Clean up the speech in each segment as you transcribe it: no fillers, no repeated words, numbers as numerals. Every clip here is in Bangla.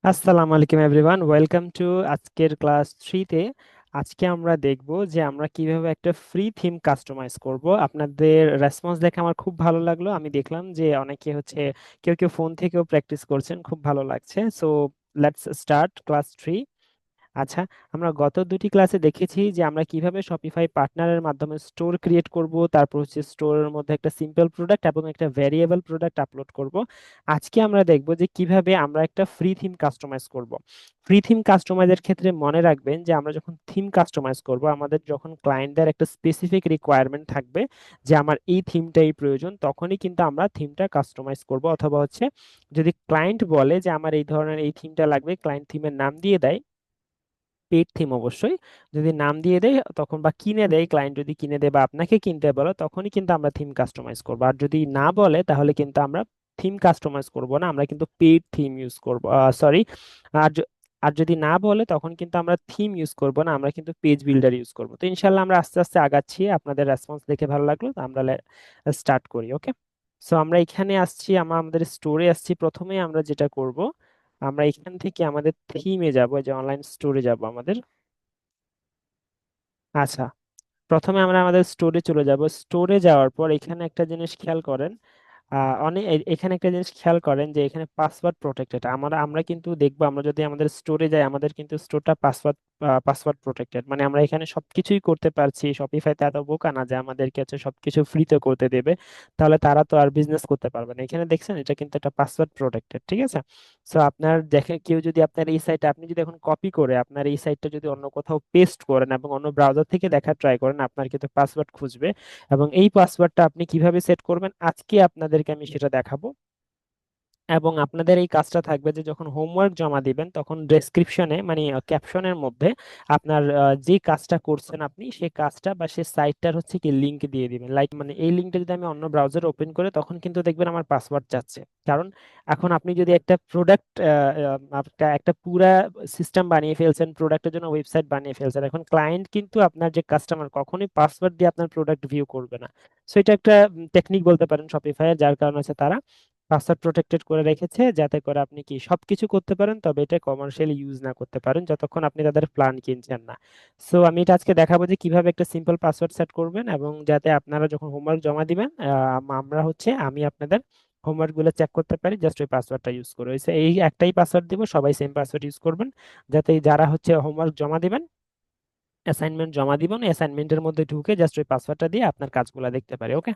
আসসালামু আলাইকুম এভরিওয়ান, ওয়েলকাম টু আজকের ক্লাস 3তে। আজকে আমরা দেখব যে আমরা কিভাবে একটা ফ্রি থিম কাস্টমাইজ করব। আপনাদের রেসপন্স দেখে আমার খুব ভালো লাগলো। আমি দেখলাম যে অনেকে কেউ কেউ ফোন থেকেও প্র্যাকটিস করছেন, খুব ভালো লাগছে। So let's start class 3। আচ্ছা, আমরা গত দুটি ক্লাসে দেখেছি যে আমরা কিভাবে শপিফাই পার্টনারের মাধ্যমে স্টোর ক্রিয়েট করব, তারপর হচ্ছে স্টোরের মধ্যে একটা সিম্পল প্রোডাক্ট এবং একটা ভ্যারিয়েবল প্রোডাক্ট আপলোড করব। আজকে আমরা দেখব যে কিভাবে আমরা একটা ফ্রি থিম কাস্টমাইজ করব। ফ্রি থিম কাস্টমাইজের ক্ষেত্রে মনে রাখবেন যে আমরা যখন থিম কাস্টমাইজ করব, আমাদের যখন ক্লায়েন্টদের একটা স্পেসিফিক রিকোয়ারমেন্ট থাকবে যে আমার এই থিমটাই প্রয়োজন, তখনই কিন্তু আমরা থিমটা কাস্টমাইজ করব। অথবা হচ্ছে যদি ক্লায়েন্ট বলে যে আমার এই ধরনের এই থিমটা লাগবে, ক্লায়েন্ট থিমের নাম দিয়ে দেয়, পেইড থিম অবশ্যই। যদি নাম দিয়ে দেয় তখন, বা কিনে দেয়, ক্লায়েন্ট যদি কিনে দেয় বা আপনাকে কিনতে বলো, তখনই কিন্তু আমরা থিম কাস্টমাইজ করবো। আর যদি না বলে তাহলে কিন্তু আমরা থিম কাস্টমাইজ করব না, আমরা কিন্তু পেইড থিম ইউজ করব। সরি, আর য- আর যদি না বলে তখন কিন্তু আমরা থিম ইউজ করব না, আমরা কিন্তু পেজ বিল্ডার ইউজ করব। তো ইনশাল্লাহ আমরা আস্তে আস্তে আগাচ্ছি। আপনাদের রেসপন্স দেখে ভালো লাগলো, তো আমরা স্টার্ট করি। ওকে, সো আমরা এখানে আসছি, আমাদের স্টোরে আসছি। প্রথমে আমরা যেটা করব, আমরা এখান থেকে আমাদের থিমে যাব, যে অনলাইন স্টোরে যাব আমাদের। আচ্ছা, প্রথমে আমরা আমাদের স্টোরে চলে যাব। স্টোরে যাওয়ার পর এখানে একটা জিনিস খেয়াল করেন। এখানে একটা জিনিস খেয়াল করেন যে এখানে পাসওয়ার্ড প্রোটেক্টেড। আমরা আমরা কিন্তু দেখবো, আমরা যদি আমাদের স্টোরে যাই, আমাদের কিন্তু স্টোরটা পাসওয়ার্ড প্রোটেক্টেড। মানে আমরা এখানে সবকিছুই করতে পারছি। শপিফাইতে এত বোকা না যে আমাদেরকে হচ্ছে সবকিছু ফ্রিতে করতে দেবে, তাহলে তারা তো আর বিজনেস করতে পারবে না। এখানে দেখছেন এটা কিন্তু একটা পাসওয়ার্ড প্রোটেক্টেড, ঠিক আছে? সো আপনার দেখে কেউ যদি আপনার এই সাইটে, আপনি যদি এখন কপি করে আপনার এই সাইটটা যদি অন্য কোথাও পেস্ট করেন এবং অন্য ব্রাউজার থেকে দেখার ট্রাই করেন, আপনার কিন্তু পাসওয়ার্ড খুঁজবে। এবং এই পাসওয়ার্ডটা আপনি কিভাবে সেট করবেন আজকে আপনাদেরকে আমি সেটা দেখাবো। এবং আপনাদের এই কাজটা থাকবে যে যখন হোমওয়ার্ক জমা দিবেন, তখন ডেসক্রিপশনে মানে ক্যাপশনের মধ্যে আপনার যে কাজটা করছেন আপনি, সেই কাজটা বা সেই সাইটটার হচ্ছে কি লিংক দিয়ে দিবেন। লাইক মানে এই লিঙ্কটা যদি আমি অন্য ব্রাউজার ওপেন করে, তখন কিন্তু দেখবেন আমার পাসওয়ার্ড যাচ্ছে। কারণ এখন আপনি যদি একটা প্রোডাক্ট, একটা একটা পুরা সিস্টেম বানিয়ে ফেলছেন, প্রোডাক্টের জন্য ওয়েবসাইট বানিয়ে ফেলছেন, এখন ক্লায়েন্ট কিন্তু আপনার যে কাস্টমার কখনোই পাসওয়ার্ড দিয়ে আপনার প্রোডাক্ট ভিউ করবে না। সো এটা একটা টেকনিক বলতে পারেন শপিফাই, যার কারণে হচ্ছে তারা পাসওয়ার্ড প্রোটেক্টেড করে রেখেছে, যাতে করে আপনি কি সবকিছু করতে পারেন, তবে এটা কমার্শিয়ালি ইউজ না করতে পারেন যতক্ষণ আপনি তাদের প্ল্যান কিনছেন না। সো আমি এটা আজকে দেখাবো যে কিভাবে একটা সিম্পল পাসওয়ার্ড সেট করবেন, এবং যাতে আপনারা যখন হোমওয়ার্ক জমা দিবেন, আমি আপনাদের হোমওয়ার্ক গুলো চেক করতে পারি জাস্ট ওই পাসওয়ার্ডটা ইউজ করে। হয়েছে, এই একটাই পাসওয়ার্ড দিব, সবাই সেম পাসওয়ার্ড ইউজ করবেন, যাতে যারা হচ্ছে হোমওয়ার্ক জমা দিবেন, অ্যাসাইনমেন্ট জমা দিবেন, অ্যাসাইনমেন্টের মধ্যে ঢুকে জাস্ট ওই পাসওয়ার্ডটা দিয়ে আপনার কাজগুলো দেখতে পারে। ওকে,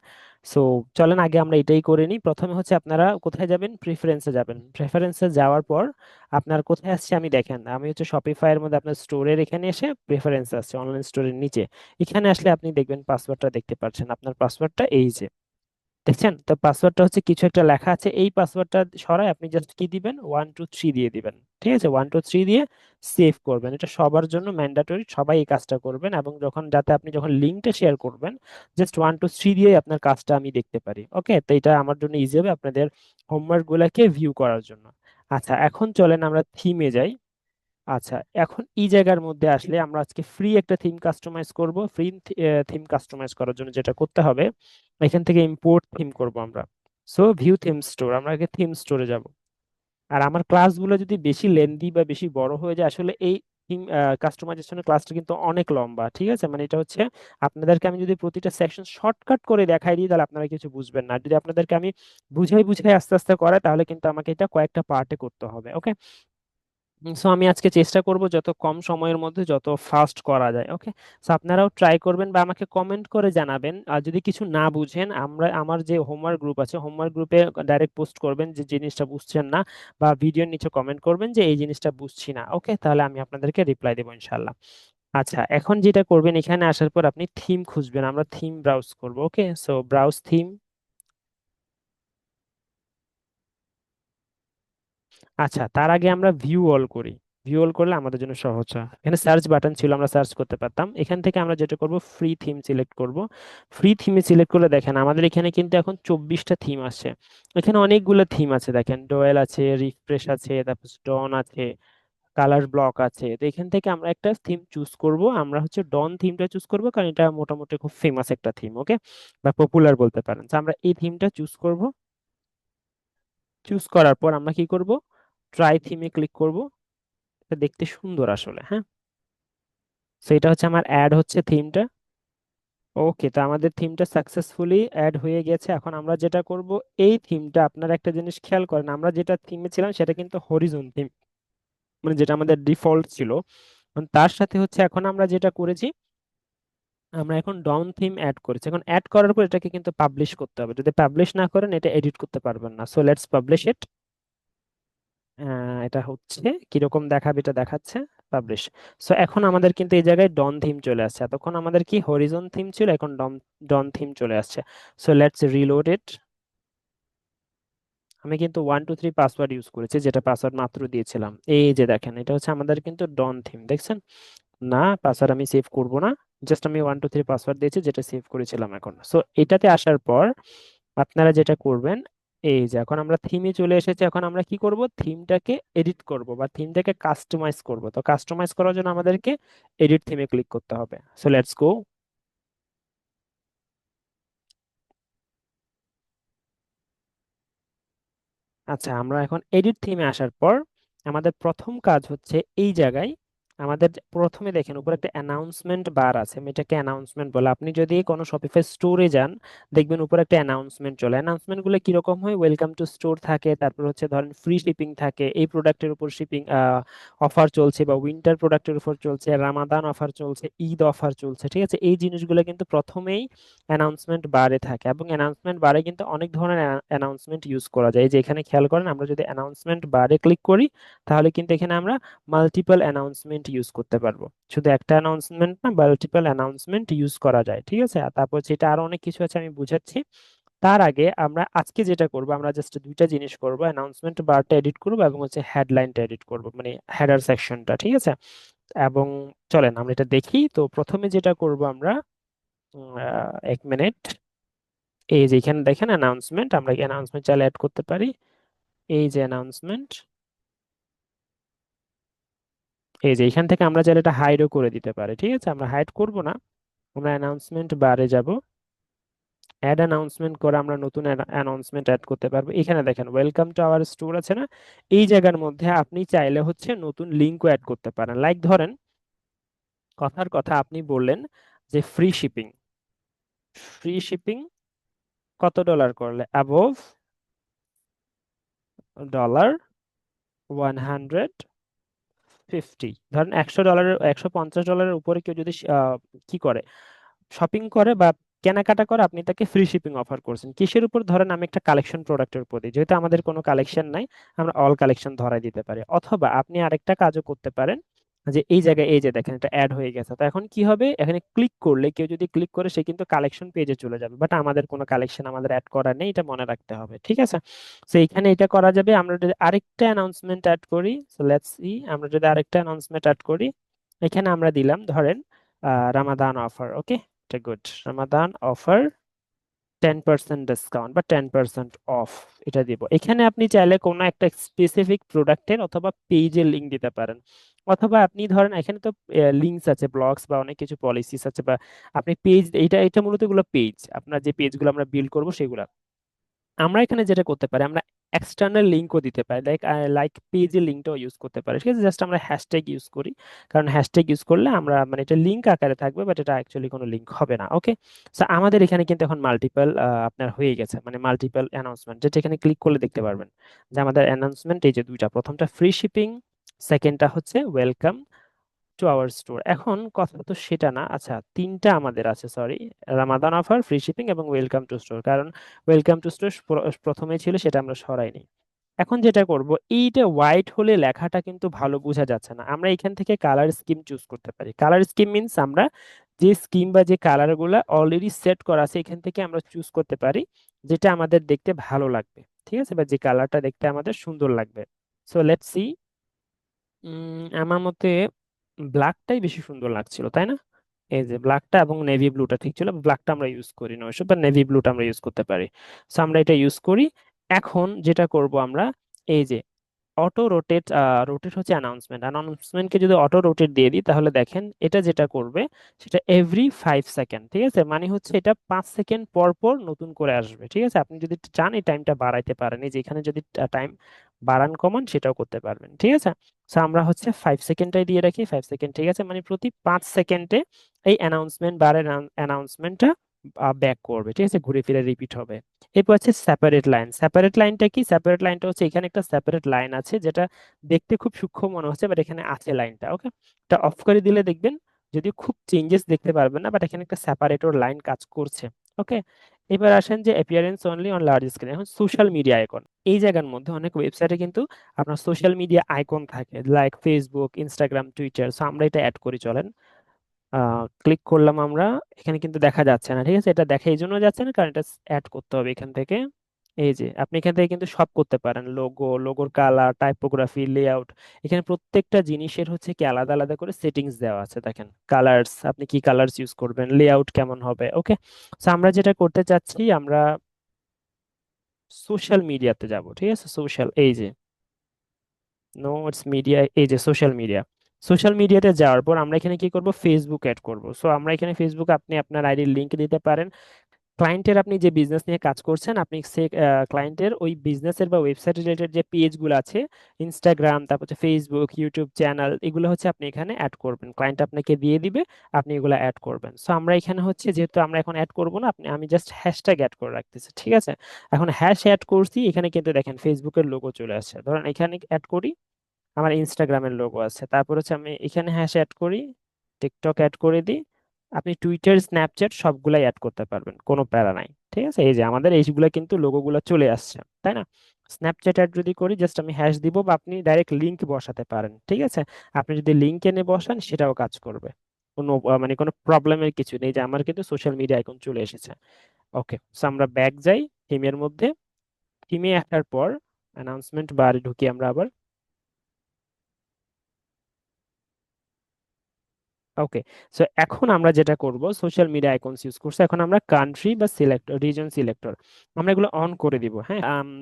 সো চলেন আগে আমরা এটাই করে নিই। প্রথমে হচ্ছে আপনারা কোথায় যাবেন, প্রিফারেন্সে যাবেন। প্রেফারেন্সে যাওয়ার পর আপনার কোথায় আসছে, আমি দেখেন আমি হচ্ছে শপিফাই এর মধ্যে আপনার স্টোরের এখানে এসে প্রেফারেন্স আসছে, অনলাইন স্টোরের নিচে। এখানে আসলে আপনি দেখবেন পাসওয়ার্ডটা দেখতে পাচ্ছেন, আপনার পাসওয়ার্ডটা এই যে দেখছেন। তো পাসওয়ার্ডটা হচ্ছে কিছু একটা লেখা আছে, এই পাসওয়ার্ডটা সরাই আপনি জাস্ট কি দিবেন, 1 2 3 দিয়ে দিবেন। ঠিক আছে, 1 2 3 দিয়ে সেভ করবেন। এটা সবার জন্য ম্যান্ডেটরি, সবাই এই কাজটা করবেন। এবং যাতে আপনি যখন লিঙ্কটা শেয়ার করবেন, জাস্ট 1 2 3 দিয়ে আপনার কাজটা আমি দেখতে পারি। ওকে, তো এটা আমার জন্য ইজি হবে আপনাদের হোমওয়ার্ক গুলাকে ভিউ করার জন্য। আচ্ছা, এখন চলেন আমরা থিমে যাই। আচ্ছা, এখন এই জায়গার মধ্যে আসলে আমরা আজকে ফ্রি একটা থিম কাস্টমাইজ করব। ফ্রি থিম কাস্টমাইজ করার জন্য যেটা করতে হবে, এখান থেকে ইম্পোর্ট থিম করব আমরা। সো ভিউ থিম স্টোর, আমরা আগে থিম স্টোরে যাব। আর আমার ক্লাসগুলো যদি বেশি লেন্দি বা বেশি বড় হয়ে যায়, আসলে এই থিম কাস্টমাইজেশনের ক্লাসটা কিন্তু অনেক লম্বা। ঠিক আছে, মানে এটা হচ্ছে আপনাদেরকে আমি যদি প্রতিটা সেকশন শর্টকাট করে দেখাই দিই, তাহলে আপনারা কিছু বুঝবেন না। আর যদি আপনাদেরকে আমি বুঝাই বুঝাই আস্তে আস্তে করাই, তাহলে কিন্তু আমাকে এটা কয়েকটা পার্টে করতে হবে। ওকে, সো আমি আজকে চেষ্টা করব যত কম সময়ের মধ্যে যত ফাস্ট করা যায়। ওকে, সো আপনারাও ট্রাই করবেন বা আমাকে কমেন্ট করে জানাবেন। আর যদি কিছু না বুঝেন, আমার যে হোমওয়ার্ক গ্রুপ আছে, হোমওয়ার্ক গ্রুপে ডাইরেক্ট পোস্ট করবেন যে জিনিসটা বুঝছেন না, বা ভিডিওর নিচে কমেন্ট করবেন যে এই জিনিসটা বুঝছি না। ওকে, তাহলে আমি আপনাদেরকে রিপ্লাই দেবো ইনশাল্লাহ। আচ্ছা, এখন যেটা করবেন, এখানে আসার পর আপনি থিম খুঁজবেন, আমরা থিম ব্রাউজ করব। ওকে, সো ব্রাউজ থিম। আচ্ছা, তার আগে আমরা ভিউ অল করি। ভিউ অল করলে আমাদের জন্য সহজ হয়। এখানে সার্চ বাটন ছিল, আমরা সার্চ করতে পারতাম। এখান থেকে আমরা যেটা করব, ফ্রি থিম সিলেক্ট করব। ফ্রি থিমে সিলেক্ট করলে দেখেন আমাদের এখানে কিন্তু এখন 24টা থিম আসছে। এখানে অনেকগুলো থিম আছে, দেখেন ডোয়েল আছে, রিফ্রেশ আছে, তারপর ডন আছে, কালার ব্লক আছে। তো এখান থেকে আমরা একটা থিম চুজ করব। আমরা হচ্ছে ডন থিমটা চুজ করব, কারণ এটা মোটামুটি খুব ফেমাস একটা থিম। ওকে, বা পপুলার বলতে পারেন। তো আমরা এই থিমটা চুজ করব। চুজ করার পর আমরা কি করব, ট্রাই থিমে ক্লিক করব। এটা দেখতে সুন্দর আসলে, হ্যাঁ। তো এটা হচ্ছে আমার অ্যাড হচ্ছে থিমটা। ওকে, তো আমাদের থিমটা সাকসেসফুলি অ্যাড হয়ে গেছে। এখন আমরা যেটা করব, এই থিমটা আপনারা একটা জিনিস খেয়াল করেন, আমরা যেটা থিমে ছিলাম সেটা কিন্তু হরিজন থিম, মানে যেটা আমাদের ডিফল্ট ছিল। তার সাথে হচ্ছে এখন আমরা যেটা করেছি, আমরা এখন ডন থিম অ্যাড করেছি। এখন অ্যাড করার পর এটাকে কিন্তু পাবলিশ করতে হবে, যদি পাবলিশ না করেন এটা এডিট করতে পারবেন না। সো লেটস পাবলিশ ইট। এটা হচ্ছে কিরকম দেখাবে, এটা দেখাচ্ছে পাবলিশ। সো এখন আমাদের কিন্তু এই জায়গায় ডন থিম চলে আসছে, এতক্ষণ আমাদের কি হরিজন থিম ছিল, এখন ডন ডন থিম চলে আসছে। সো লেটস রিলোড ইট। আমি কিন্তু 1 2 3 পাসওয়ার্ড ইউজ করেছি, যেটা পাসওয়ার্ড মাত্র দিয়েছিলাম। এই যে দেখেন, এটা হচ্ছে আমাদের কিন্তু ডন থিম, দেখছেন? না, পাসওয়ার্ড আমি সেভ করব না, জাস্ট আমি 1 2 3 পাসওয়ার্ড দিয়েছি যেটা সেভ করেছিলাম এখন। সো এটাতে আসার পর আপনারা যেটা করবেন, এই যে এখন আমরা থিমে চলে এসেছি, এখন আমরা কি করব, থিমটাকে এডিট করব বা থিমটাকে কাস্টমাইজ করব। তো কাস্টমাইজ করার জন্য আমাদেরকে এডিট থিমে ক্লিক করতে হবে। সো লেটস গো। আচ্ছা, আমরা এখন এডিট থিমে আসার পর আমাদের প্রথম কাজ হচ্ছে এই জায়গায় আমাদের প্রথমে দেখেন উপরে একটা অ্যানাউন্সমেন্ট বার আছে, আমি এটাকে অ্যানাউন্সমেন্ট বলে। আপনি যদি কোনো শপিফাই স্টোরে যান, দেখবেন উপরে একটা অ্যানাউন্সমেন্ট চলে। অ্যানাউন্সমেন্ট গুলো কিরকম হয়, ওয়েলকাম টু স্টোর থাকে, তারপর হচ্ছে ধরেন ফ্রি শিপিং থাকে, এই প্রোডাক্টের উপর শিপিং অফার চলছে, বা উইন্টার প্রোডাক্টের উপর চলছে, রামাদান অফার চলছে, ঈদ অফার চলছে, ঠিক আছে? এই জিনিসগুলো কিন্তু প্রথমেই অ্যানাউন্সমেন্ট বারে থাকে, এবং অ্যানাউন্সমেন্ট বারে কিন্তু অনেক ধরনের অ্যানাউন্সমেন্ট ইউজ করা যায়। এই যে এখানে খেয়াল করেন, আমরা যদি অ্যানাউন্সমেন্ট বারে ক্লিক করি, তাহলে কিন্তু এখানে আমরা মাল্টিপল অ্যানাউন্সমেন্ট ইউজ করতে পারবো। শুধু একটা অ্যানাউন্সমেন্ট না, মাল্টিপল অ্যানাউন্সমেন্ট ইউজ করা যায়, ঠিক আছে? আর তারপর যেটা আরো অনেক কিছু আছে আমি বুঝাচ্ছি। তার আগে আমরা আজকে যেটা করব, আমরা জাস্ট দুইটা জিনিস করব, অ্যানাউন্সমেন্ট বারটা এডিট করব এবং হচ্ছে হেডলাইনটা এডিট করব, মানে হেডার সেকশনটা, ঠিক আছে? এবং চলেন আমরা এটা দেখি। তো প্রথমে যেটা করব আমরা, 1 মিনিট। এই যে এখানে দেখেন অ্যানাউন্সমেন্ট, আমরা কি অ্যানাউন্সমেন্ট চাইলে অ্যাড করতে পারি। এই যে অ্যানাউন্সমেন্ট, এই যে এখান থেকে আমরা চাইলে এটা হাইডও করে দিতে পারি, ঠিক আছে? আমরা হাইড করব না, আমরা অ্যানাউন্সমেন্ট বারে যাব, অ্যাড অ্যানাউন্সমেন্ট করে আমরা নতুন অ্যানাউন্সমেন্ট অ্যাড করতে পারবো। এখানে দেখেন ওয়েলকাম টু আওয়ার স্টোর আছে না, এই জায়গার মধ্যে আপনি চাইলে হচ্ছে নতুন লিঙ্কও অ্যাড করতে পারেন। লাইক ধরেন, কথার কথা আপনি বললেন যে ফ্রি শিপিং, ফ্রি শিপিং কত ডলার করলে, অ্যাবোভ ডলার 150, ধরেন $100, $150 উপরে কেউ যদি কি করে, শপিং করে বা কেনাকাটা করে, আপনি তাকে ফ্রি শিপিং অফার করছেন কিসের উপর, ধরেন আমি একটা কালেকশন প্রোডাক্টের উপর দিই, যেহেতু আমাদের কোনো কালেকশন নাই, আমরা অল কালেকশন ধরাই দিতে পারি। অথবা আপনি আরেকটা কাজও করতে পারেন, যে এই জায়গায় এই যে দেখেন এটা অ্যাড হয়ে গেছে, তো এখন কি হবে, এখানে ক্লিক করলে কেউ যদি ক্লিক করে সে কিন্তু কালেকশন পেজে চলে যাবে, বাট আমাদের কোনো কালেকশন আমাদের অ্যাড করা নেই, এটা মনে রাখতে হবে, ঠিক আছে? তো এখানে এটা করা যাবে। আমরা যদি আরেকটা অ্যানাউন্সমেন্ট অ্যাড করি, সো লেটস সি, আমরা যদি আরেকটা অ্যানাউন্সমেন্ট অ্যাড করি, এখানে আমরা দিলাম ধরেন রামাদান অফার, ওকে, এটা গুড, রামাদান অফার 10% ডিসকাউন্ট বা 10% অফ, এটা দিব। এখানে আপনি চাইলে কোনো একটা স্পেসিফিক প্রোডাক্টের অথবা পেজের লিঙ্ক দিতে পারেন, অথবা আপনি ধরেন এখানে তো লিঙ্কস আছে, ব্লগস বা অনেক কিছু পলিসিস আছে, বা আপনি পেজ, এটা এটা মূলত এগুলো পেজ, আপনার যে পেজগুলো আমরা বিল্ড করবো সেগুলো। আমরা এখানে যেটা করতে পারি, আমরা এক্সটার্নাল লিঙ্কও দিতে পারি, লাইক লাইক পেজের লিঙ্কটাও ইউজ করতে পারি, ঠিক আছে? জাস্ট আমরা হ্যাশট্যাগ ইউজ করি, কারণ হ্যাশট্যাগ ইউজ করলে আমরা মানে এটা লিঙ্ক আকারে থাকবে, বাট এটা অ্যাকচুয়ালি কোনো লিঙ্ক হবে না, ওকে? সো আমাদের এখানে কিন্তু এখন মাল্টিপল আপনার হয়ে গেছে, মানে মাল্টিপল অ্যানাউন্সমেন্ট, যেটা এখানে ক্লিক করলে দেখতে পারবেন যে আমাদের অ্যানাউন্সমেন্ট এই যে দুইটা, প্রথমটা ফ্রি শিপিং, সেকেন্ডটা হচ্ছে ওয়েলকাম টু আওয়ার স্টোর। এখন কথা তো সেটা না, আচ্ছা তিনটা আমাদের আছে, sorry, Ramadan offer, free shipping এবং ওয়েলকাম টু স্টোর, কারণ ওয়েলকাম টু স্টোর প্রথমে ছিল, সেটা আমরা সরাইনি। এখন যেটা করব, এইটা হোয়াইট হলে লেখাটা কিন্তু ভালো বোঝা যাচ্ছে না, আমরা এখান থেকে কালার স্কিম চুজ করতে পারি। কালার স্কিম মিন্স আমরা যে স্কিম বা যে কালার গুলা অলরেডি সেট করা আছে এখান থেকে আমরা চুজ করতে পারি, যেটা আমাদের দেখতে ভালো লাগবে, ঠিক আছে, বা যে কালারটা দেখতে আমাদের সুন্দর লাগবে। সো লেটস সি, আমার মতে ব্ল্যাকটাই বেশি সুন্দর লাগছিল, তাই না? এই যে ব্ল্যাকটা এবং নেভি ব্লুটা ঠিক ছিল, ব্ল্যাকটা আমরা ইউজ করি না ওইসব, বা নেভি ব্লুটা আমরা ইউজ করতে পারি। সো আমরা এটা ইউজ করি। এখন যেটা করব আমরা, এই যে অটো রোটেট, রোটেট হচ্ছে অ্যানাউন্সমেন্ট, অ্যানাউন্সমেন্টকে যদি অটো রোটেট দিয়ে দিই, তাহলে দেখেন এটা যেটা করবে সেটা এভরি 5 সেকেন্ড, ঠিক আছে? মানে হচ্ছে এটা 5 সেকেন্ড পর পর নতুন করে আসবে, ঠিক আছে? আপনি যদি চান এই টাইমটা বাড়াইতে পারেন, এই যে এখানে যদি টাইম বাড়ান কমান সেটাও করতে পারবেন, ঠিক আছে। তো আমরা হচ্ছে 5 সেকেন্ডটাই দিয়ে রাখি, 5 সেকেন্ড, ঠিক আছে, মানে প্রতি 5 সেকেন্ডে এই অ্যানাউন্সমেন্ট বারের অ্যানাউন্সমেন্টটা ব্যাক করবে, ঠিক আছে, ঘুরে ফিরে রিপিট হবে। এরপর হচ্ছে সেপারেট লাইন। সেপারেট লাইনটা কি? সেপারেট লাইনটা হচ্ছে এখানে একটা সেপারেট লাইন আছে, যেটা দেখতে খুব সূক্ষ্ম মনে হচ্ছে, বাট এখানে আছে লাইনটা, ওকে। এটা অফ করে দিলে দেখবেন, যদিও খুব চেঞ্জেস দেখতে পারবেন না, বাট এখানে একটা সেপারেটর লাইন কাজ করছে, ওকে। এবার আসেন যে appearance only on large screen. এখন সোশ্যাল মিডিয়া আইকন, এই জায়গার মধ্যে অনেক ওয়েবসাইটে কিন্তু আপনার সোশ্যাল মিডিয়া আইকন থাকে, like Facebook, Instagram, Twitter. So আমরা এটা অ্যাড করি, চলেন। ক্লিক করলাম আমরা, এখানে কিন্তু দেখা যাচ্ছে না, ঠিক আছে। এটা দেখা এই জন্য যাচ্ছে না কারণ এটা অ্যাড করতে হবে এখান থেকে। এই যে আপনি এখান থেকে কিন্তু সব করতে পারেন, লোগোর কালার, টাইপোগ্রাফি, লেআউট। এখানে প্রত্যেকটা জিনিসের হচ্ছে কি আলাদা আলাদা করে সেটিংস দেওয়া আছে, দেখেন। কালার্স, আপনি কি কালার্স ইউজ করবেন, লেআউট কেমন হবে, ওকে। সো আমরা যেটা করতে চাচ্ছি, আমরা সোশ্যাল মিডিয়াতে যাব, ঠিক আছে। সোশ্যাল, এই যে নোটস মিডিয়া, এই যে সোশ্যাল মিডিয়া। সোশ্যাল মিডিয়াতে যাওয়ার পর আমরা এখানে কি করব, ফেসবুক অ্যাড করব। সো আমরা এখানে ফেসবুক, আপনি আপনার আইডির লিংক দিতে পারেন। ক্লায়েন্টের, আপনি যে বিজনেস নিয়ে কাজ করছেন, আপনি সে ক্লায়েন্টের ওই বিজনেসের বা ওয়েবসাইট রিলেটেড যে পেজগুলো আছে, ইনস্টাগ্রাম, তারপর হচ্ছে ফেসবুক, ইউটিউব চ্যানেল, এগুলো হচ্ছে আপনি এখানে অ্যাড করবেন। ক্লায়েন্ট আপনাকে দিয়ে দিবে, আপনি এগুলো অ্যাড করবেন। সো আমরা এখানে হচ্ছে, যেহেতু আমরা এখন অ্যাড করব না, আমি জাস্ট হ্যাশট্যাগ অ্যাড করে রাখতেছি, ঠিক আছে। এখন হ্যাশ অ্যাড করছি, এখানে কিন্তু দেখেন ফেসবুকের লোগো চলে আসছে। ধরেন এখানে অ্যাড করি, আমার ইনস্টাগ্রামের লোগো আছে, তারপর হচ্ছে আমি এখানে হ্যাশ অ্যাড করি, টিকটক অ্যাড করে দিই। আপনি টুইটার, স্ন্যাপচ্যাট সবগুলাই অ্যাড করতে পারবেন, কোনো প্যারা নাই, ঠিক আছে। এই যে আমাদের এইগুলা কিন্তু লোগোগুলো চলে আসছে, তাই না। স্ন্যাপচ্যাট অ্যাড যদি করি, জাস্ট আমি হ্যাশ দিব, বা আপনি ডাইরেক্ট লিংক বসাতে পারেন, ঠিক আছে। আপনি যদি লিংক এনে বসান, সেটাও কাজ করবে। কোনো মানে কোনো প্রবলেমের কিছু নেই, যে আমার কিন্তু সোশ্যাল মিডিয়া আইকন চলে এসেছে। ওকে, সো আমরা ব্যাক যাই থিমের মধ্যে। থিমে আসার পর অ্যানাউন্সমেন্ট বারে ঢুকি আমরা আবার। ওকে, সো এখন আমরা যেটা করব, সোশ্যাল মিডিয়া আইকনস ইউজ করছি, এখন আমরা কান্ট্রি বা সিলেক্ট রিজন সিলেক্টর আমরা এগুলো অন করে দিব, হ্যাঁ।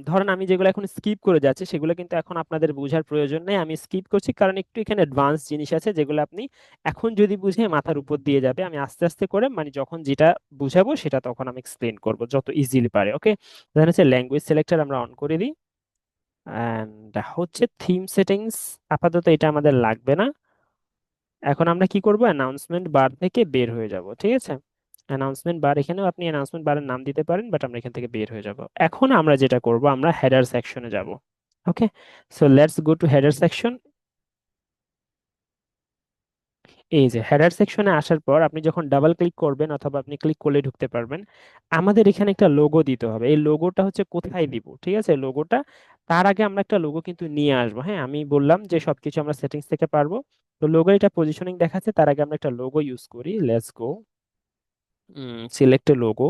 ধরেন আমি যেগুলো এখন স্কিপ করে যাচ্ছি, সেগুলো কিন্তু এখন আপনাদের বোঝার প্রয়োজন নেই, আমি স্কিপ করছি কারণ একটু এখানে অ্যাডভান্স জিনিস আছে, যেগুলো আপনি এখন যদি বুঝে মাথার উপর দিয়ে যাবে। আমি আস্তে আস্তে করে, মানে যখন যেটা বুঝাবো সেটা তখন আমি এক্সপ্লেন করব যত ইজিলি পারে, ওকে। দেন হচ্ছে ল্যাঙ্গুয়েজ সিলেক্টর আমরা অন করে দিই। অ্যান্ড হচ্ছে থিম সেটিংস, আপাতত এটা আমাদের লাগবে না। এখন আমরা কি করব, অ্যানাউন্সমেন্ট বার থেকে বের হয়ে যাব, ঠিক আছে। অ্যানাউন্সমেন্ট বার, এখানেও আপনি অ্যানাউন্সমেন্ট বারের নাম দিতে পারেন, বাট আমরা এখান থেকে বের হয়ে যাব। এখন আমরা যেটা করব, আমরা হেডার সেকশনে যাব, okay. So let's go to header section. এই যে হেডার সেকশনে আসার পর আপনি যখন ডাবল ক্লিক করবেন, অথবা আপনি ক্লিক করলে ঢুকতে পারবেন, আমাদের এখানে একটা লোগো দিতে হবে। এই লোগোটা হচ্ছে কোথায় দিব, ঠিক আছে, লোগোটা। তার আগে আমরা একটা লোগো কিন্তু নিয়ে আসবো, হ্যাঁ। আমি বললাম যে সবকিছু আমরা সেটিংস থেকে পারবো। তো লোগো, এটা পজিশনিং দেখাচ্ছে, তার আগে আমরা একটা লোগো ইউজ করি। Let's go, select A logo.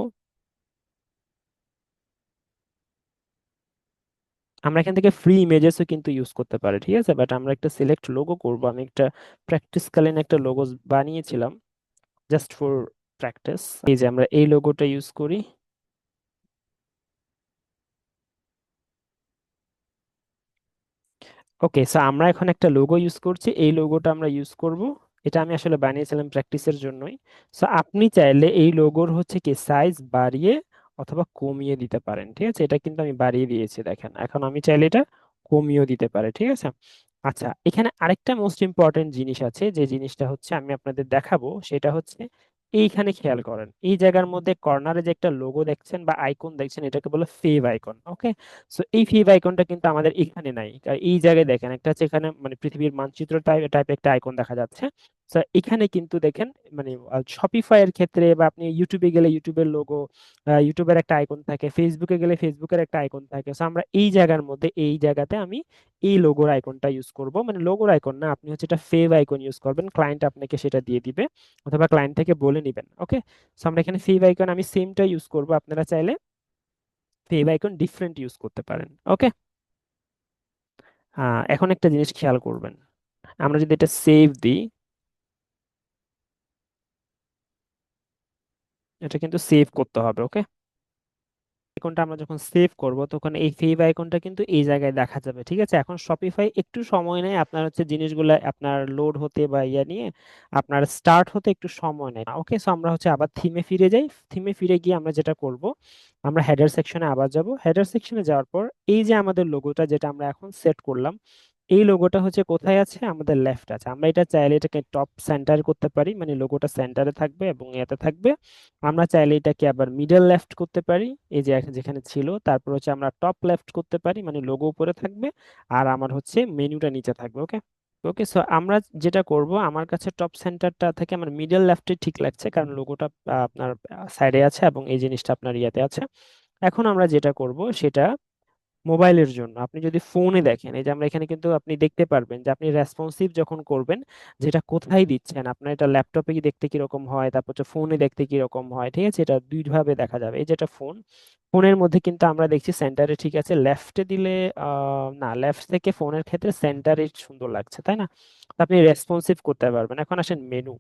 আমরা এখান থেকে ফ্রি ইমেজেসও কিন্তু ইউজ করতে পারি, ঠিক আছে, বাট আমরা একটা সিলেক্ট লোগো করব। আমি একটা প্র্যাকটিসকালীন একটা লোগো বানিয়েছিলাম, জাস্ট ফর প্র্যাকটিস। এই যে আমরা এই লোগোটা ইউজ করি। ওকে, সো আমরা এখন একটা লোগো ইউজ করছি, এই লোগোটা আমরা ইউজ করব। এটা আমি আসলে বানিয়েছিলাম প্র্যাকটিসের জন্যই। সো আপনি চাইলে এই লোগোর হচ্ছে কি সাইজ বাড়িয়ে অথবা কমিয়ে দিতে পারেন, ঠিক আছে। এটা কিন্তু আমি বাড়িয়ে দিয়েছি, দেখেন। এখন আমি চাইলে এটা কমিয়েও দিতে পারে, ঠিক আছে। আচ্ছা, এখানে আরেকটা মোস্ট ইম্পর্টেন্ট জিনিস আছে, যে জিনিসটা হচ্ছে আমি আপনাদের দেখাবো, সেটা হচ্ছে এইখানে খেয়াল করেন, এই জায়গার মধ্যে কর্নারে যে একটা লোগো দেখছেন বা আইকন দেখছেন, এটাকে বলে ফেভ আইকন, ওকে। সো এই ফেভ আইকনটা কিন্তু আমাদের এখানে নাই, এই জায়গায় দেখেন একটা হচ্ছে, এখানে মানে পৃথিবীর মানচিত্র টাইপ একটা আইকন দেখা যাচ্ছে। সো এখানে কিন্তু দেখেন, মানে শপিফাই এর ক্ষেত্রে, বা আপনি ইউটিউবে গেলে ইউটিউবের লোগো, ইউটিউবের একটা আইকন থাকে, ফেসবুকে গেলে ফেসবুকের একটা আইকন থাকে। সো আমরা এই জায়গার মধ্যে, এই জায়গাতে আমি এই লোগোর আইকনটা ইউজ করব, মানে লোগোর আইকন না, আপনি হচ্ছে এটা ফেভ আইকন ইউজ করবেন, ক্লায়েন্ট আপনাকে সেটা দিয়ে দিবে, অথবা ক্লায়েন্ট থেকে বলে নিবেন, ওকে। সো আমরা এখানে ফেভ আইকন, আমি সেমটা ইউজ করব, আপনারা চাইলে ফেভ আইকন ডিফারেন্ট ইউজ করতে পারেন, ওকে। এখন একটা জিনিস খেয়াল করবেন, আমরা যদি এটা সেভ দিই, এটা কিন্তু সেভ করতে হবে, ওকে। আইকনটা আমরা যখন সেভ করব তখন এই সেভ আইকনটা কিন্তু এই জায়গায় দেখা যাবে। ঠিক আছে, এখন শপিফাই একটু সময় নেয় আপনার হচ্ছে জিনিসগুলো আপনার লোড হতে বা ইয়া নিয়ে আপনার স্টার্ট হতে একটু সময় নেয়। ওকে, সো আমরা হচ্ছে আবার থিমে ফিরে যাই। থিমে ফিরে গিয়ে আমরা যেটা করব, আমরা হেডার সেকশনে আবার যাব। হেডার সেকশনে যাওয়ার পর এই যে আমাদের লোগোটা যেটা আমরা এখন সেট করলাম, এই লোগোটা হচ্ছে কোথায় আছে, আমাদের লেফট আছে। আমরা এটা চাইলে এটাকে টপ সেন্টার করতে পারি, মানে লোগোটা সেন্টারে থাকবে এবং এতে থাকবে। আমরা চাইলে এটাকে আবার মিডল লেফট করতে পারি, এই যে যেখানে ছিল। তারপর হচ্ছে আমরা টপ লেফট করতে পারি, মানে লোগো উপরে থাকবে আর আমার হচ্ছে মেনুটা নিচে থাকবে। ওকে, ওকে, সো আমরা যেটা করব, আমার কাছে টপ সেন্টারটা থেকে আমার মিডল লেফটে ঠিক লাগছে, কারণ লোগোটা আপনার সাইডে আছে এবং এই জিনিসটা আপনার ইয়াতে আছে। এখন আমরা যেটা করব সেটা মোবাইলের জন্য। আপনি যদি ফোনে দেখেন, এই যে আমরা এখানে কিন্তু আপনি দেখতে পারবেন যে আপনি রেসপন্সিভ যখন করবেন, যেটা কোথায় দিচ্ছেন, আপনার এটা ল্যাপটপে কি দেখতে কিরকম হয়, তারপর হচ্ছে ফোনে দেখতে কিরকম হয়। ঠিক আছে, এটা দুই ভাবে দেখা যাবে। এই যেটা ফোনের মধ্যে কিন্তু আমরা দেখছি সেন্টারে ঠিক আছে, লেফটে দিলে না, লেফট থেকে ফোনের ক্ষেত্রে সেন্টারে সুন্দর লাগছে, তাই না? তো আপনি রেসপন্সিভ করতে পারবেন। এখন আসেন মেনু।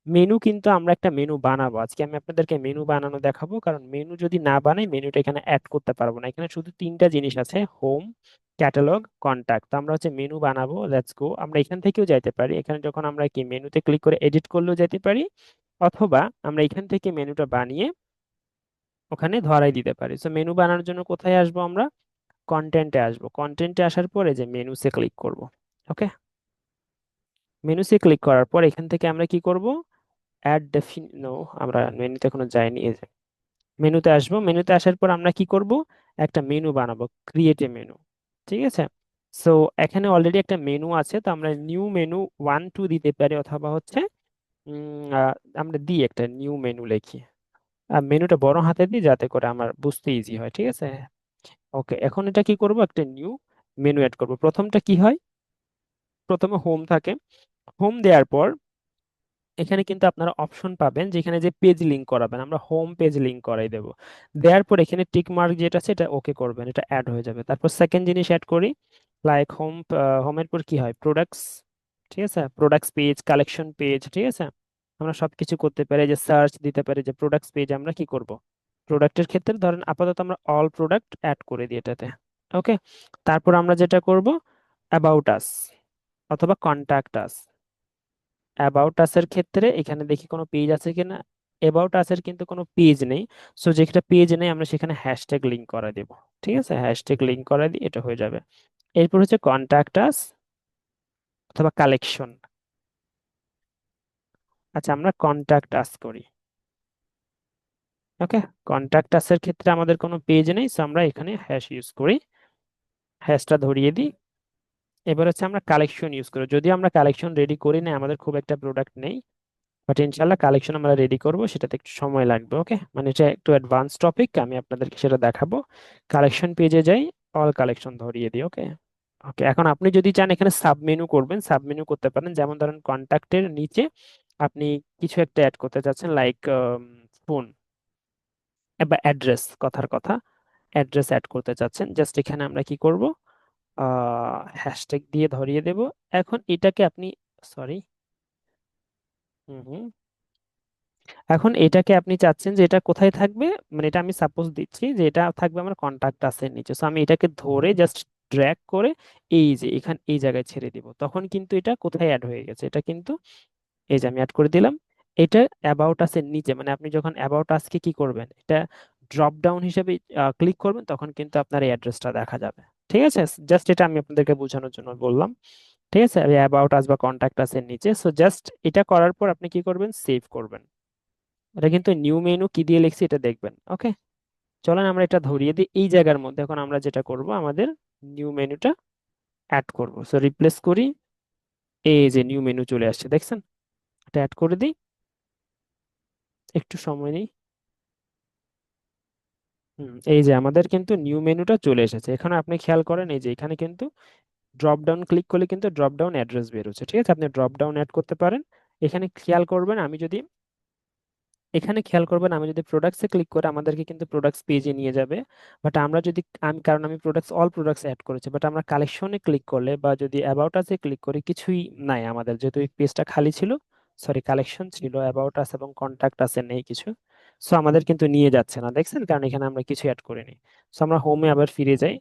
মেনু কিন্তু আমরা একটা মেনু বানাবো আজকে, আমি আপনাদেরকে মেনু বানানো দেখাবো, কারণ মেনু যদি না বানাই মেনুটা এখানে অ্যাড করতে পারবো না। এখানে শুধু তিনটা জিনিস আছে, হোম, ক্যাটালগ, কন্টাক্ট। তো আমরা হচ্ছে মেনু বানাবো, লেটস গো। আমরা এখান থেকেও যাইতে পারি, এখানে যখন আমরা কি মেনুতে ক্লিক করে এডিট করলেও যেতে পারি, অথবা আমরা এখান থেকে মেনুটা বানিয়ে ওখানে ধরাই দিতে পারি। তো মেনু বানানোর জন্য কোথায় আসবো আমরা, কন্টেন্টে আসবো। কন্টেন্টে আসার পরে যে মেনুসে ক্লিক করব। ওকে, মেনুসে ক্লিক করার পর এখান থেকে আমরা কি করব, অ্যাড ডেফিন নো, আমরা মেনুতে এখনো যাইনি। এই যে মেনুতে আসবো, মেনুতে আসার পর আমরা কি করব, একটা মেনু বানাবো, ক্রিয়েট এ মেনু। ঠিক আছে, সো এখানে অলরেডি একটা মেনু আছে, তো আমরা নিউ মেনু 1 2 দিতে পারি, অথবা হচ্ছে আমরা দিই একটা নিউ মেনু লিখি। আর মেনুটা বড় হাতে দিই যাতে করে আমার বুঝতে ইজি হয়। ঠিক আছে, ওকে, এখন এটা কি করব, একটা নিউ মেনু অ্যাড করব। প্রথমটা কি হয়, প্রথমে হোম থাকে। হোম দেওয়ার পর এখানে কিন্তু আপনারা অপশন পাবেন যেখানে যে পেজ লিংক করাবেন, আমরা হোম পেজ লিংক করাই দেব। দেওয়ার পর এখানে টিক মার্ক যেটা আছে এটা ওকে করবেন, এটা অ্যাড হয়ে যাবে। তারপর সেকেন্ড জিনিস অ্যাড করি, লাইক হোম। হোমের পর কি হয়, প্রোডাক্টস। ঠিক আছে, প্রোডাক্টস পেজ, কালেকশন পেজ। ঠিক আছে, আমরা সবকিছু করতে পারি, যে সার্চ দিতে পারি যে প্রোডাক্টস পেজ। আমরা কি করব, প্রোডাক্টের ক্ষেত্রে ধরেন আপাতত আমরা অল প্রোডাক্ট অ্যাড করে দিই এটাতে। ওকে, তারপর আমরা যেটা করব, অ্যাবাউট আস অথবা কন্টাক্ট আস। অ্যাবাউট আস এর ক্ষেত্রে এখানে দেখি কোনো পেজ আছে কিনা। অ্যাবাউট আস এর কিন্তু কোনো পেজ নেই। সো যেখানে পেজ নেই আমরা সেখানে হ্যাশট্যাগ লিংক করা দেব। ঠিক আছে, হ্যাশট্যাগ লিংক করা দিই, এটা হয়ে যাবে। এরপর হচ্ছে কন্টাক্ট আস অথবা কালেকশন। আচ্ছা, আমরা কন্টাক্ট আস করি। ওকে, কন্টাক্ট আস এর ক্ষেত্রে আমাদের কোনো পেজ নেই, সো আমরা এখানে হ্যাশ ইউজ করি, হ্যাশটা ধরিয়ে দিই। এবার হচ্ছে আমরা কালেকশন ইউজ করি, যদিও আমরা কালেকশন রেডি করি না, আমাদের খুব একটা প্রোডাক্ট নেই, বাট ইনশাল্লাহ কালেকশন আমরা রেডি করব, সেটাতে একটু সময় লাগবে। ওকে, মানে এটা একটু অ্যাডভান্স টপিক, আমি আপনাদেরকে সেটা দেখাবো। কালেকশন পেজে যাই, অল কালেকশন ধরিয়ে দিই। ওকে, ওকে, এখন আপনি যদি চান এখানে সাব মেনু করবেন, সাব মেনু করতে পারেন। যেমন ধরেন কন্টাক্টের নিচে আপনি কিছু একটা অ্যাড করতে চাচ্ছেন, লাইক ফোন বা অ্যাড্রেস, কথার কথা অ্যাড্রেস অ্যাড করতে চাচ্ছেন, জাস্ট এখানে আমরা কি করব, হ্যাশট্যাগ দিয়ে ধরিয়ে দেব। এখন এটাকে আপনি, সরি, হুম হুম, এখন এটাকে আপনি চাচ্ছেন যে এটা কোথায় থাকবে, মানে এটা আমি সাপোজ দিচ্ছি যে এটা থাকবে আমার কন্টাক্ট আসের নিচে। সো আমি এটাকে ধরে জাস্ট ড্র্যাগ করে এই যে এখানে এই জায়গায় ছেড়ে দিব, তখন কিন্তু এটা কোথায় অ্যাড হয়ে গেছে, এটা কিন্তু এই যে আমি অ্যাড করে দিলাম। এটা অ্যাবাউট আসের নিচে, মানে আপনি যখন অ্যাবাউট আসকে কি করবেন, এটা ড্রপ ডাউন হিসেবে ক্লিক করবেন, তখন কিন্তু আপনার এই অ্যাড্রেসটা দেখা যাবে। ঠিক আছে, জাস্ট এটা আমি আপনাদেরকে বোঝানোর জন্য বললাম। ঠিক আছে, অ্যাবাউট আস বা কন্টাক্ট আসের নিচে। সো জাস্ট এটা করার পর আপনি কি করবেন, সেভ করবেন। এটা কিন্তু নিউ মেনু কি দিয়ে লিখছি এটা দেখবেন। ওকে, চলেন আমরা এটা ধরিয়ে দিই এই জায়গার মধ্যে। এখন আমরা যেটা করব, আমাদের নিউ মেনুটা অ্যাড করব। সো রিপ্লেস করি, এই যে নিউ মেনু চলে আসছে, দেখছেন? এটা অ্যাড করে দিই, একটু সময় নিই। এই যে আমাদের কিন্তু নিউ মেনুটা চলে এসেছে। এখানে আপনি খেয়াল করেন, এই যে এখানে কিন্তু ড্রপ ডাউন ক্লিক করলে কিন্তু ড্রপ ডাউন অ্যাড্রেস বের হচ্ছে। ঠিক আছে, আপনি ড্রপ ডাউন অ্যাড করতে পারেন। এখানে খেয়াল করবেন, আমি যদি এখানে খেয়াল করবেন আমি যদি প্রোডাক্টসে ক্লিক করে আমাদেরকে কিন্তু প্রোডাক্টস পেজে নিয়ে যাবে। বাট আমরা যদি, আমি কারণ আমি প্রোডাক্টস অল প্রোডাক্টস অ্যাড করেছি, বাট আমরা কালেকশনে ক্লিক করলে বা যদি অ্যাবাউট আসে ক্লিক করি, কিছুই নাই আমাদের, যেহেতু এই পেজটা খালি ছিল। সরি, কালেকশন ছিল, অ্যাবাউট আস এবং কন্টাক্ট আছে নেই কিছু। সো আমাদের কিন্তু নিয়ে যাচ্ছে না, দেখছেন, কারণ এখানে আমরা কিছু অ্যাড করিনি। সো আমরা হোমে আবার ফিরে যাই।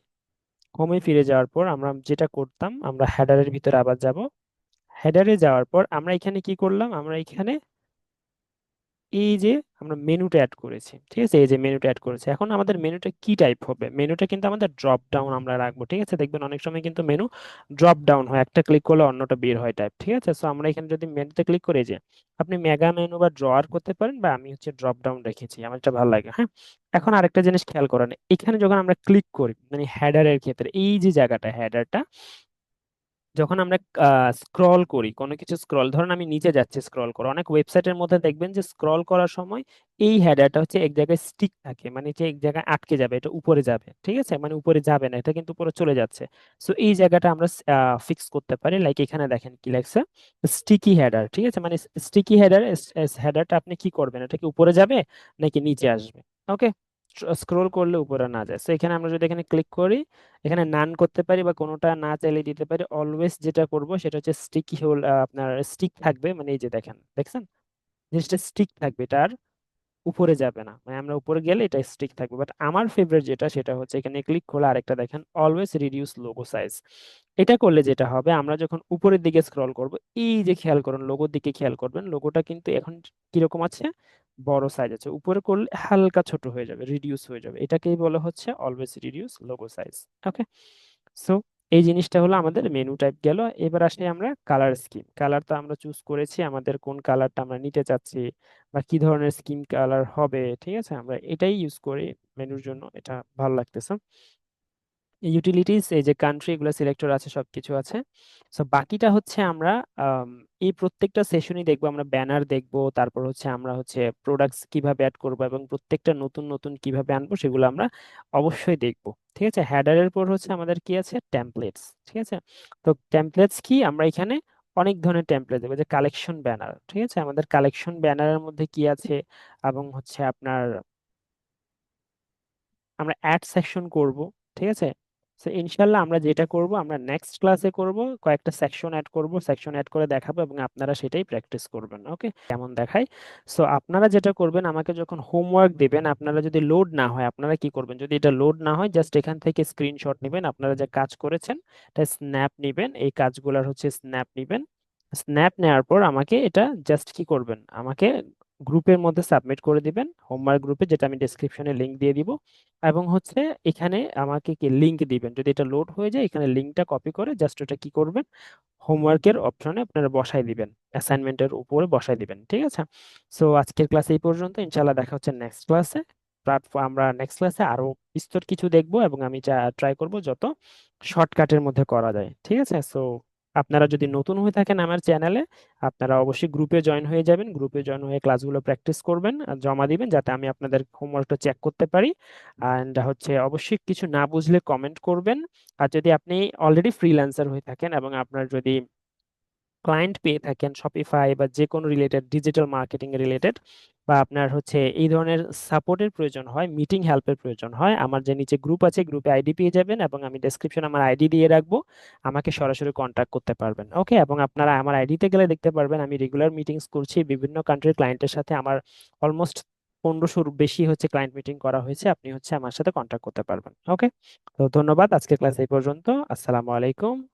হোমে ফিরে যাওয়ার পর আমরা যেটা করতাম, আমরা হেডারের ভিতরে আবার যাব। হেডারে যাওয়ার পর আমরা এখানে কি করলাম, আমরা এখানে এই যে আমরা মেনুটা অ্যাড করেছি, ঠিক আছে, এই যে মেনুটা অ্যাড করেছি। এখন আমাদের মেনুটা কি টাইপ হবে, মেনুটা কিন্তু আমাদের ড্রপ ডাউন আমরা রাখবো, ঠিক আছে। দেখবেন অনেক সময় কিন্তু মেনু ড্রপ ডাউন হয়, একটা ক্লিক করলে অন্যটা বের হয় টাইপ, ঠিক আছে। সো আমরা এখানে যদি মেনুতে ক্লিক করি, যে আপনি মেগা মেনু বা ড্রয়ার করতে পারেন, বা আমি হচ্ছে ড্রপ ডাউন রেখেছি, আমার এটা ভালো লাগে, হ্যাঁ। এখন আরেকটা জিনিস খেয়াল করেন, এখানে যখন আমরা ক্লিক করি, মানে হেডারের ক্ষেত্রে এই যে জায়গাটা হেডারটা, যখন আমরা স্ক্রল করি কোনো কিছু, স্ক্রল ধরুন আমি নিচে যাচ্ছি স্ক্রল করে, অনেক ওয়েবসাইটের মধ্যে দেখবেন যে স্ক্রল করার সময় এই হেডারটা হচ্ছে এক জায়গায় স্টিক থাকে, মানে যে এক জায়গায় আটকে যাবে, এটা উপরে যাবে, ঠিক আছে, মানে উপরে যাবে না, এটা কিন্তু উপরে চলে যাচ্ছে। সো এই জায়গাটা আমরা ফিক্স করতে পারি, লাইক এখানে দেখেন কি লেখছে, স্টিকি হেডার, ঠিক আছে, মানে স্টিকি হেডার, হেডারটা আপনি কি করবেন, এটা কি উপরে যাবে নাকি নিচে আসবে, ওকে। স্ক্রোল করলে উপরে না যায়। তো এখানে আমরা যদি এখানে ক্লিক করি, এখানে নান করতে পারি বা কোনোটা না চাইলে দিতে পারি। অলওয়েজ যেটা করব সেটা হচ্ছে স্টিকি হোল, আপনার স্টিক থাকবে, মানে এই যে দেখেন, দেখছেন জিনিসটা স্টিক থাকবে, এটা আর উপরে যাবে না, মানে আমরা উপরে গেলে এটা স্টিক থাকবে। বাট আমার ফেভারিট যেটা সেটা হচ্ছে এখানে ক্লিক করলে আরেকটা দেখেন, অলওয়েজ রিডিউস লোগো সাইজ। এটা করলে যেটা হবে, আমরা যখন উপরের দিকে স্ক্রল করব, এই যে খেয়াল করুন লোগোর দিকে খেয়াল করবেন, লোগোটা কিন্তু এখন কিরকম আছে, বড় সাইজ আছে, উপরে করলে হালকা ছোট হয়ে যাবে, রিডিউস হয়ে যাবে, এটাকেই বলা হচ্ছে অলওয়েজ রিডিউস লোগো সাইজ। ওকে। সো এই জিনিসটা হলো আমাদের মেনু টাইপ গেল। এবার আসি আমরা কালার স্কিম। কালার তো আমরা চুজ করেছি, আমাদের কোন কালারটা আমরা নিতে চাচ্ছি বা কি ধরনের স্কিম কালার হবে, ঠিক আছে, আমরা এটাই ইউজ করি মেনুর জন্য, এটা ভালো লাগতেছে। ইউটিলিটিস, এই যে কান্ট্রি, এগুলো সিলেক্টর আছে, সবকিছু আছে। সো বাকিটা হচ্ছে আমরা আম, এই প্রত্যেকটা সেশনই দেখবো, আমরা ব্যানার দেখবো, তারপর হচ্ছে আমরা হচ্ছে প্রোডাক্টস কিভাবে অ্যাড করবো এবং প্রত্যেকটা নতুন নতুন কিভাবে আনবো সেগুলো আমরা অবশ্যই দেখবো, ঠিক আছে। হেডারের পর হচ্ছে আমাদের কি আছে, টেমপ্লেটস, ঠিক আছে। তো টেমপ্লেটস কি, আমরা এখানে অনেক ধরনের টেমপ্লেট দেখবো, যে কালেকশন ব্যানার, ঠিক আছে, আমাদের কালেকশন ব্যানারের মধ্যে কি আছে, এবং হচ্ছে আপনার আমরা অ্যাড সেকশন করব, ঠিক আছে। তো ইনশাল্লাহ আমরা যেটা করব, আমরা নেক্সট ক্লাসে করব, কয়েকটা সেকশন অ্যাড করব, সেকশন অ্যাড করে দেখাবো এবং আপনারা সেটাই প্র্যাকটিস করবেন, ওকে, কেমন দেখায়। সো আপনারা যেটা করবেন, আমাকে যখন হোমওয়ার্ক দিবেন, আপনারা যদি লোড না হয়, আপনারা কি করবেন, যদি এটা লোড না হয়, জাস্ট এখান থেকে স্ক্রিনশট নেবেন, আপনারা যে কাজ করেছেন এটা স্ন্যাপ নেবেন, এই কাজগুলোর হচ্ছে স্ন্যাপ নেবেন। স্ন্যাপ নেওয়ার পর আমাকে এটা জাস্ট কি করবেন, আমাকে গ্রুপের মধ্যে সাবমিট করে দিবেন, হোমওয়ার্ক গ্রুপে, যেটা আমি ডেসক্রিপশনে লিংক দিয়ে দিব। এবং হচ্ছে এখানে আমাকে কি লিংক দিবেন, যদি এটা লোড হয়ে যায় এখানে লিংকটা কপি করে জাস্ট ওটা কি করবেন, হোমওয়ার্কের অপশনে আপনারা বসাই দিবেন, অ্যাসাইনমেন্টের উপরে বসাই দিবেন, ঠিক আছে। সো আজকের ক্লাস এই পর্যন্ত, ইনশাল্লাহ দেখা হচ্ছে নেক্সট ক্লাসে। আমরা নেক্সট ক্লাসে আরো বিস্তর কিছু দেখবো এবং আমি ট্রাই করব যত শর্টকাটের মধ্যে করা যায়, ঠিক আছে। সো আপনারা যদি নতুন হয়ে থাকেন আমার চ্যানেলে, আপনারা অবশ্যই গ্রুপে জয়েন হয়ে যাবেন, গ্রুপে জয়েন হয়ে ক্লাসগুলো প্র্যাকটিস করবেন আর জমা দিবেন, যাতে আমি আপনাদের হোমওয়ার্কটা চেক করতে পারি। অ্যান্ড হচ্ছে অবশ্যই কিছু না বুঝলে কমেন্ট করবেন। আর যদি আপনি অলরেডি ফ্রিল্যান্সার হয়ে থাকেন এবং আপনার যদি ক্লায়েন্ট পেয়ে থাকেন শপিফাই বা যে কোনো রিলেটেড ডিজিটাল মার্কেটিং রিলেটেড, বা আপনার হচ্ছে এই ধরনের সাপোর্টের প্রয়োজন হয়, মিটিং হেল্পের প্রয়োজন হয়, আমার যে নিচে গ্রুপ আছে, গ্রুপে আইডি পেয়ে যাবেন এবং আমি ডেসক্রিপশনে আমার আইডি দিয়ে রাখবো, আমাকে সরাসরি কন্ট্যাক্ট করতে পারবেন, ওকে। এবং আপনারা আমার আইডিতে গেলে দেখতে পারবেন আমি রেগুলার মিটিংস করছি বিভিন্ন কান্ট্রির ক্লায়েন্টের সাথে, আমার অলমোস্ট 1500-র বেশি হচ্ছে ক্লায়েন্ট মিটিং করা হয়েছে, আপনি হচ্ছে আমার সাথে কন্ট্যাক্ট করতে পারবেন, ওকে। তো ধন্যবাদ, আজকের ক্লাস এই পর্যন্ত। আসসালামু আলাইকুম।